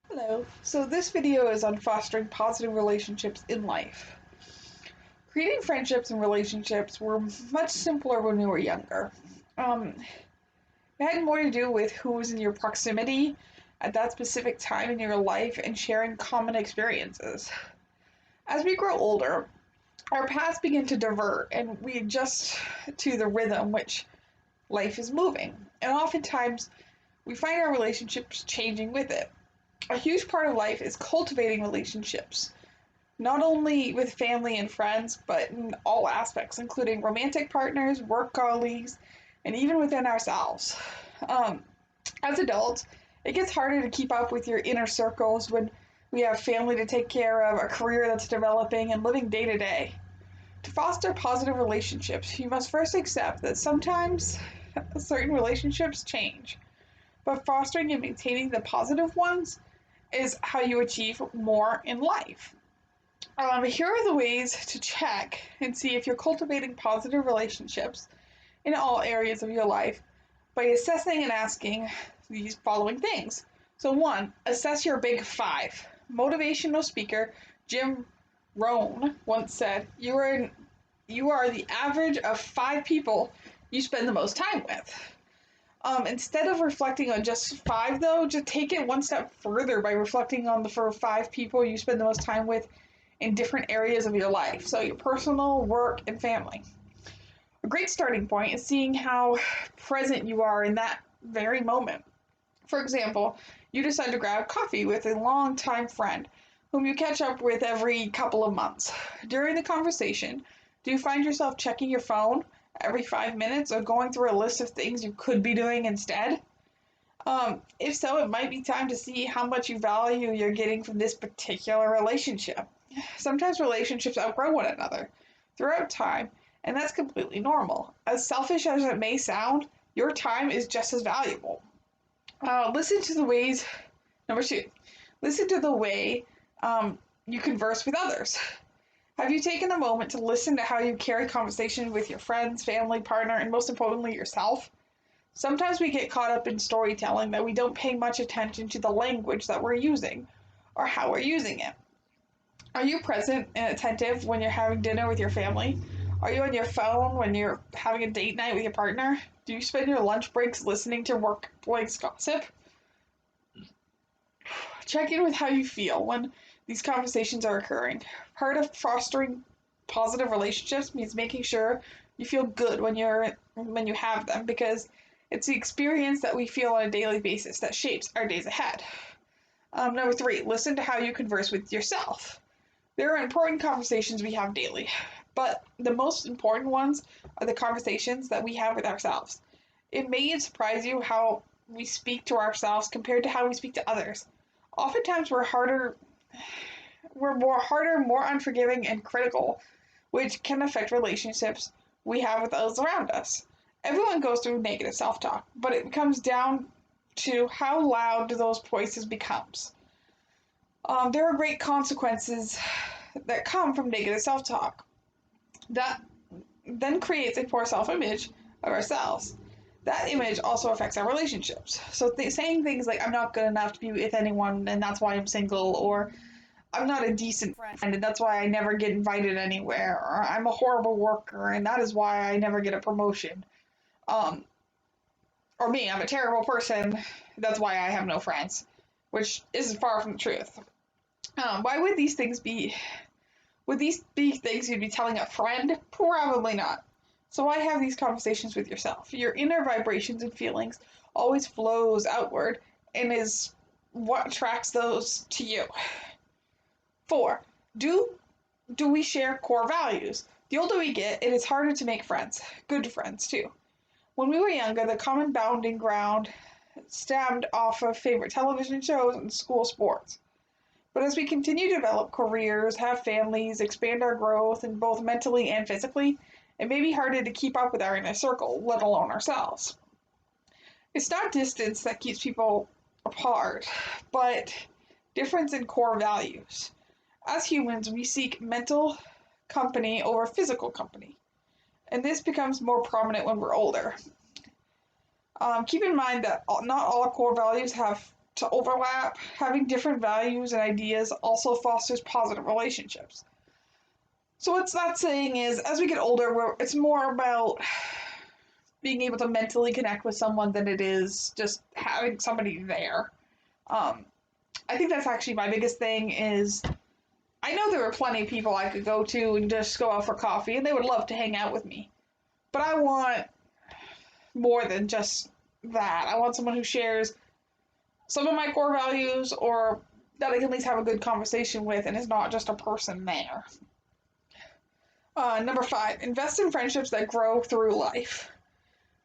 Hello. So this video is on fostering positive relationships in life. Creating friendships and relationships were much simpler when we were younger. Um, it had more to do with who was in your proximity at that specific time in your life and sharing common experiences. As we grow older, our paths begin to divert and we adjust to the rhythm which life is moving. And oftentimes we find our relationships changing with it. A huge part of life is cultivating relationships, not only with family and friends, but in all aspects, including romantic partners, work colleagues, and even within ourselves. Um, as adults, it gets harder to keep up with your inner circles when we have family to take care of, a career that's developing, and living day to day. To foster positive relationships, you must first accept that sometimes certain relationships change, but fostering and maintaining the positive ones is how you achieve more in life. Here are the ways to check and see if you're cultivating positive relationships in all areas of your life by assessing and asking these following things. So, one, assess your big five. Motivational speaker Jim Rohn once said, you are the average of five people you spend the most time with. Instead of reflecting on just five, though, just take it one step further by reflecting on the five people you spend the most time with in different areas of your life. So, your personal, work, and family. A great starting point is seeing how present you are in that very moment. For example, you decide to grab coffee with a longtime friend whom you catch up with every couple of months. During the conversation, do you find yourself checking your phone every 5 minutes or going through a list of things you could be doing instead? If so, it might be time to see how much you value you're getting from this particular relationship. Sometimes relationships outgrow one another throughout time, and that's completely normal. As selfish as it may sound, your time is just as valuable. Listen to the ways, number two, listen to the way you converse with others. Have you taken a moment to listen to how you carry conversation with your friends, family, partner, and most importantly, yourself? Sometimes we get caught up in storytelling that we don't pay much attention to the language that we're using or how we're using it. Are you present and attentive when you're having dinner with your family? Are you on your phone when you're having a date night with your partner? Do you spend your lunch breaks listening to workplace gossip? Check in with how you feel when these conversations are occurring. Part of fostering positive relationships means making sure you feel good when you have them because it's the experience that we feel on a daily basis that shapes our days ahead. Number three, listen to how you converse with yourself. There are important conversations we have daily, but the most important ones are the conversations that we have with ourselves. It may surprise you how we speak to ourselves compared to how we speak to others. Oftentimes we're more unforgiving and critical, which can affect relationships we have with those around us. Everyone goes through negative self-talk, but it comes down to how loud those voices becomes. There are great consequences that come from negative self-talk that then creates a poor self-image of ourselves. That image also affects our relationships. So saying things like "I'm not good enough to be with anyone, and that's why I'm single," or "I'm not a decent friend, and that's why I never get invited anywhere," or "I'm a horrible worker, and that is why I never get a promotion," um, or "Me, I'm a terrible person, that's why I have no friends," which is far from the truth. Why would these things be Would these be things you'd be telling a friend? Probably not. So why have these conversations with yourself? Your inner vibrations and feelings always flows outward and is what attracts those to you. Four, do do we share core values? The older we get, it is harder to make friends, good friends too. When we were younger, the common bounding ground stemmed off of favorite television shows and school sports. But as we continue to develop careers, have families, expand our growth, and both mentally and physically, it may be harder to keep up with our inner circle, let alone ourselves. It's not distance that keeps people apart, but difference in core values. As humans, we seek mental company over physical company, and this becomes more prominent when we're older. Keep in mind that not all core values have to overlap. Having different values and ideas also fosters positive relationships. So what's that saying is, as we get older, it's more about being able to mentally connect with someone than it is just having somebody there. Um, I think that's actually my biggest thing is I know there are plenty of people I could go to and just go out for coffee and they would love to hang out with me. But I want more than just that. I want someone who shares some of my core values or that I can at least have a good conversation with and is not just a person there. Number 5, invest in friendships that grow through life.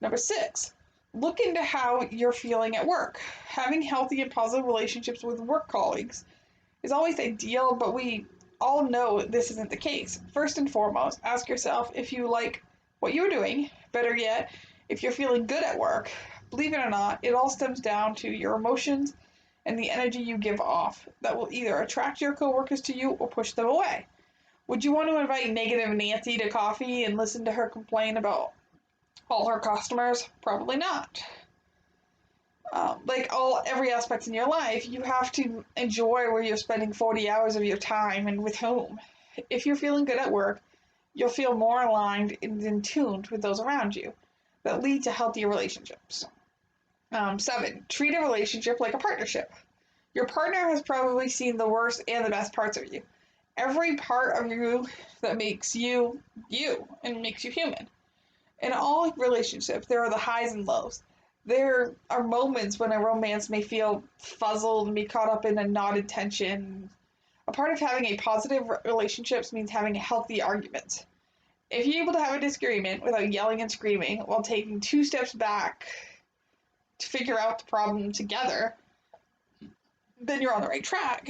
Number 6, look into how you're feeling at work. Having healthy and positive relationships with work colleagues is always ideal, but we all know this isn't the case. First and foremost, ask yourself if you like what you're doing. Better yet, if you're feeling good at work. Believe it or not, it all stems down to your emotions and the energy you give off that will either attract your coworkers to you or push them away. Would you want to invite negative Nancy to coffee and listen to her complain about all her customers? Probably not. Like every aspect in your life, you have to enjoy where you're spending 40 hours of your time and with whom. If you're feeling good at work, you'll feel more aligned and in tuned with those around you that lead to healthier relationships. 7, treat a relationship like a partnership. Your partner has probably seen the worst and the best parts of you. Every part of you that makes you you and makes you human. In all relationships, there are the highs and lows. There are moments when a romance may feel fuzzled and be caught up in a knotted tension. A part of having a positive relationships means having a healthy argument. If you're able to have a disagreement without yelling and screaming while taking 2 steps back to figure out the problem together, then you're on the right track.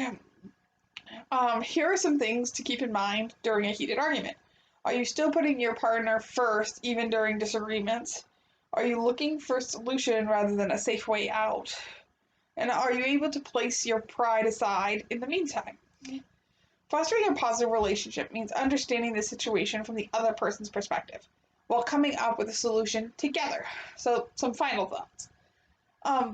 Here are some things to keep in mind during a heated argument. Are you still putting your partner first even during disagreements? Are you looking for a solution rather than a safe way out? And are you able to place your pride aside in the meantime? Fostering a positive relationship means understanding the situation from the other person's perspective while coming up with a solution together. So, some final thoughts.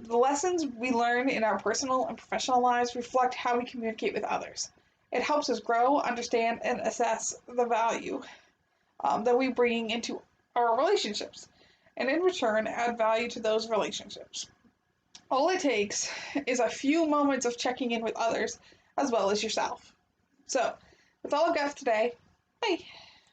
The lessons we learn in our personal and professional lives reflect how we communicate with others. It helps us grow, understand, and assess the value that we bring into our relationships, and in return, add value to those relationships. All it takes is a few moments of checking in with others as well as yourself. So, that's all I've got for today. Bye.